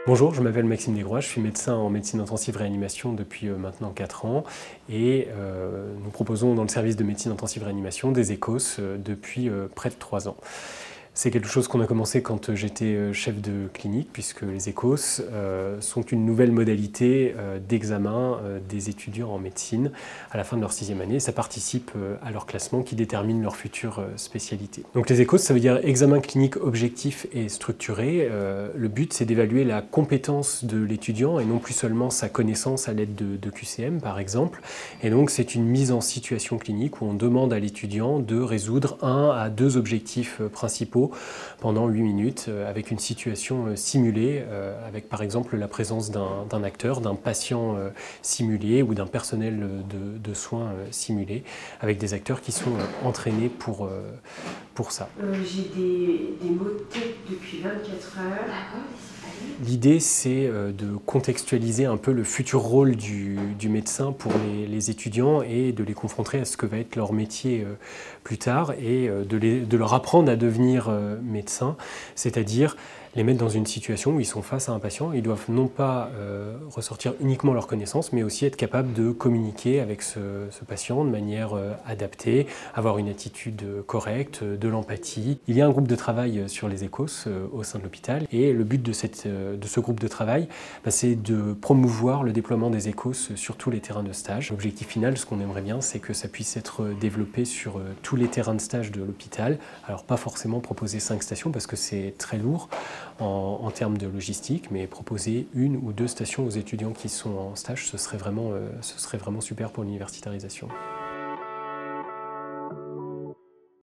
Bonjour, je m'appelle Maxime Desgrois, je suis médecin en médecine intensive réanimation depuis maintenant 4 ans et nous proposons dans le service de médecine intensive réanimation des ECOS depuis près de 3 ans. C'est quelque chose qu'on a commencé quand j'étais chef de clinique, puisque les ECOS sont une nouvelle modalité d'examen des étudiants en médecine à la fin de leur 6e année. Ça participe à leur classement qui détermine leur future spécialité. Donc les ECOS, ça veut dire examen clinique objectif et structuré. Le but, c'est d'évaluer la compétence de l'étudiant et non plus seulement sa connaissance à l'aide de QCM, par exemple. Et donc c'est une mise en situation clinique où on demande à l'étudiant de résoudre 1 à 2 objectifs principaux pendant 8 minutes avec une situation simulée, avec par exemple la présence d'un acteur, d'un patient simulé ou d'un personnel de soins simulé, avec des acteurs qui sont entraînés pour ça. J'ai des maux de tête depuis 24 heures. L'idée, c'est de contextualiser un peu le futur rôle du médecin pour les étudiants et de les confronter à ce que va être leur métier plus tard et de leur apprendre à devenir médecin, c'est-à-dire les mettre dans une situation où ils sont face à un patient. Ils doivent non pas ressortir uniquement leurs connaissances, mais aussi être capables de communiquer avec ce patient de manière adaptée, avoir une attitude correcte, de l'empathie. Il y a un groupe de travail sur les ECOS au sein de l'hôpital et le but de ce groupe de travail, c'est de promouvoir le déploiement des ECOS sur tous les terrains de stage. L'objectif final, ce qu'on aimerait bien, c'est que ça puisse être développé sur tous les terrains de stage de l'hôpital. Alors pas forcément proposer 5 stations parce que c'est très lourd en termes de logistique, mais proposer 1 ou 2 stations aux étudiants qui sont en stage, ce serait vraiment super pour l'universitarisation.